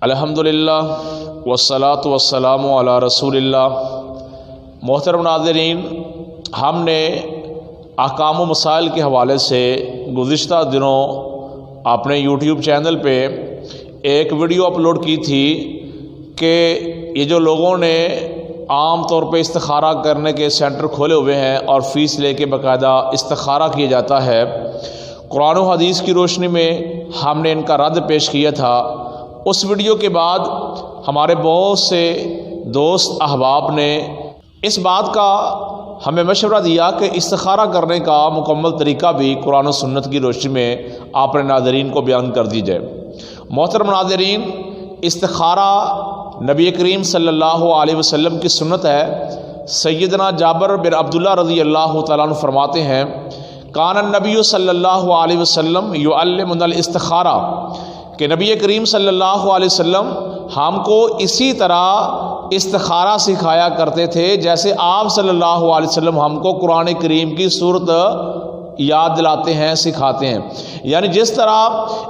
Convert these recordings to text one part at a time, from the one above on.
الحمدللہ والصلاۃ والسلام علی رسول اللہ۔ محترم ناظرین، ہم نے احکام و مسائل کے حوالے سے گزشتہ دنوں اپنے یوٹیوب چینل پہ ایک ویڈیو اپلوڈ کی تھی کہ یہ جو لوگوں نے عام طور پہ استخارہ کرنے کے سینٹر کھولے ہوئے ہیں اور فیس لے کے باقاعدہ استخارہ کیا جاتا ہے، قرآن و حدیث کی روشنی میں ہم نے ان کا رد پیش کیا تھا۔ اس ویڈیو کے بعد ہمارے بہت سے دوست احباب نے اس بات کا ہمیں مشورہ دیا کہ استخارہ کرنے کا مکمل طریقہ بھی قرآن و سنت کی روشنی میں آپ نے ناظرین کو بیان کر دی جائے۔ محترم ناظرین، استخارہ نبی کریم صلی اللہ علیہ وسلم کی سنت ہے۔ سیدنا جابر بن عبداللہ رضی اللہ تعالیٰ عنہ فرماتے ہیں، کان النبی صلی اللہ علیہ وسلم یعلمنا الاستخارہ، کہ نبی کریم صلی اللہ علیہ وسلم ہم کو اسی طرح استخارہ سکھایا کرتے تھے جیسے آپ صلی اللہ علیہ وسلم ہم کو قرآن کریم کی صورت یاد دلاتے ہیں، سکھاتے ہیں۔ یعنی جس طرح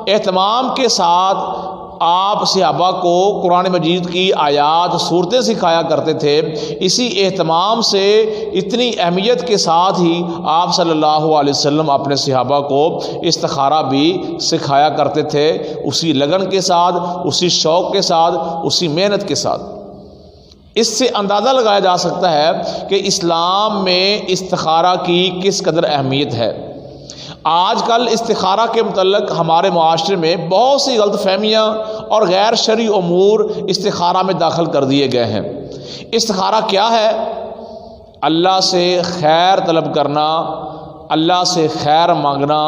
اہتمام کے ساتھ آپ صحابہ کو قرآن مجید کی آیات صورتیں سکھایا کرتے تھے، اسی اہتمام سے اتنی اہمیت کے ساتھ ہی آپ صلی اللہ علیہ وسلم اپنے صحابہ کو استخارہ بھی سکھایا کرتے تھے، اسی لگن کے ساتھ، اسی شوق کے ساتھ، اسی محنت کے ساتھ۔ اس سے اندازہ لگایا جا سکتا ہے کہ اسلام میں استخارہ کی کس قدر اہمیت ہے۔ آج کل استخارہ کے متعلق ہمارے معاشرے میں بہت سی غلط فہمیاں اور غیر شرعی امور استخارہ میں داخل کر دیے گئے ہیں۔ استخارہ کیا ہے؟ اللہ سے خیر طلب کرنا، اللہ سے خیر مانگنا،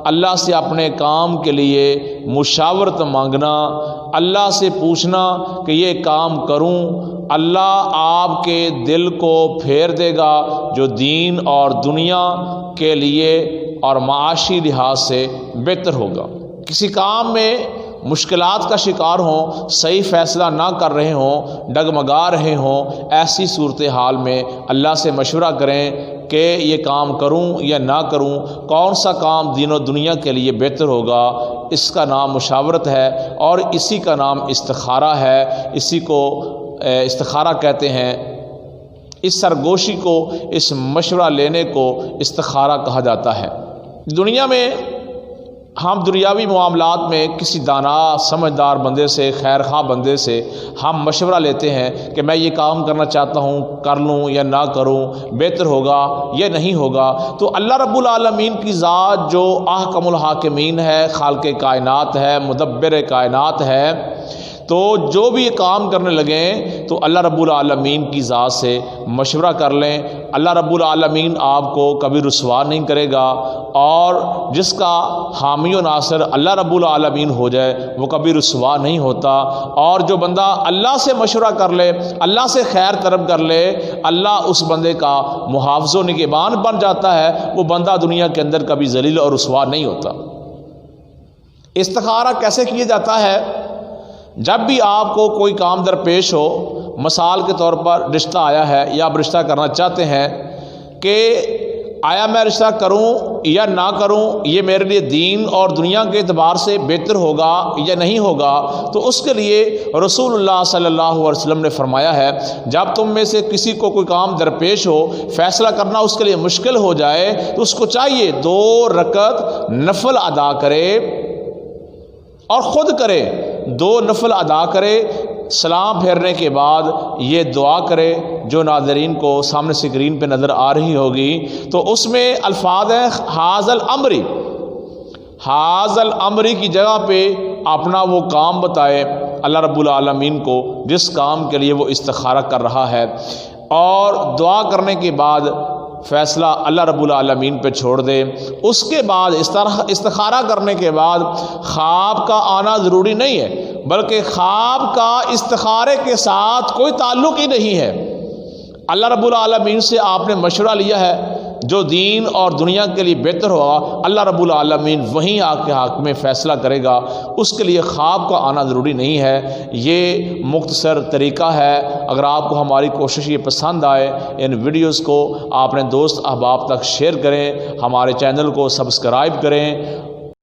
اللہ سے اپنے کام کے لیے مشاورت مانگنا، اللہ سے پوچھنا کہ یہ کام کروں، اللہ آپ کے دل کو پھیر دے گا جو دین اور دنیا کے لیے اور معاشی لحاظ سے بہتر ہوگا۔ کسی کام میں مشکلات کا شکار ہوں، صحیح فیصلہ نہ کر رہے ہوں، ڈگمگا رہے ہوں، ایسی صورتحال میں اللہ سے مشورہ کریں کہ یہ کام کروں یا نہ کروں، کون سا کام دین و دنیا کے لیے بہتر ہوگا۔ اس کا نام مشاورت ہے اور اسی کا نام استخارہ ہے، اسی کو استخارہ کہتے ہیں۔ اس سرگوشی کو، اس مشورہ لینے کو استخارہ کہا جاتا ہے۔ دنیا میں ہم دنیاوی معاملات میں کسی دانا سمجھدار بندے سے، خیر خواہ بندے سے ہم مشورہ لیتے ہیں کہ میں یہ کام کرنا چاہتا ہوں، کر لوں یا نہ کروں، بہتر ہوگا یا نہیں ہوگا۔ تو اللہ رب العالمین کی ذات جو احکم الحاکمین ہے، خالق کائنات ہے، مدبر کائنات ہے، تو جو بھی یہ کام کرنے لگیں تو اللہ رب العالمین کی ذات سے مشورہ کر لیں۔ اللہ رب العالمین آپ کو کبھی رسوا نہیں کرے گا، اور جس کا حامی و ناصر اللہ رب العالمین ہو جائے وہ کبھی رسوا نہیں ہوتا۔ اور جو بندہ اللہ سے مشورہ کر لے، اللہ سے خیر طلب کر لے، اللہ اس بندے کا محافظ و نگہبان بن جاتا ہے، وہ بندہ دنیا کے اندر کبھی ذلیل اور رسوا نہیں ہوتا۔ استخارہ کیسے کیا جاتا ہے؟ جب بھی آپ کو کوئی کام درپیش ہو، مثال کے طور پر رشتہ آیا ہے یا آپ رشتہ کرنا چاہتے ہیں کہ آیا میں رشتہ کروں یا نہ کروں، یہ میرے لیے دین اور دنیا کے اعتبار سے بہتر ہوگا یا نہیں ہوگا، تو اس کے لیے رسول اللہ صلی اللہ علیہ وسلم نے فرمایا ہے، جب تم میں سے کسی کو کوئی کام درپیش ہو، فیصلہ کرنا اس کے لیے مشکل ہو جائے، تو اس کو چاہیے 2 رکعت نفل ادا کرے اور خود کرے، 2 نفل ادا کرے، سلام پھیرنے کے بعد یہ دعا کرے جو ناظرین کو سامنے سکرین پہ نظر آ رہی ہوگی۔ تو اس میں الفاظ ہیں حاضل امری، حاضل امری کی جگہ پہ اپنا وہ کام بتائے اللہ رب العالمین کو جس کام کے لیے وہ استخارہ کر رہا ہے، اور دعا کرنے کے بعد فیصلہ اللہ رب العالمین پہ چھوڑ دے۔ اس کے بعد استخارہ کرنے کے بعد خواب کا آنا ضروری نہیں ہے، بلکہ خواب کا استخارے کے ساتھ کوئی تعلق ہی نہیں ہے۔ اللہ رب العالمین سے آپ نے مشورہ لیا ہے، جو دین اور دنیا کے لیے بہتر ہوگا اللہ رب العالمین وہیں آ کے حق میں فیصلہ کرے گا، اس کے لیے خواب کا آنا ضروری نہیں ہے۔ یہ مختصر طریقہ ہے۔ اگر آپ کو ہماری کوشش یہ پسند آئے، ان ویڈیوز کو آپ نے دوست احباب تک شیئر کریں، ہمارے چینل کو سبسکرائب کریں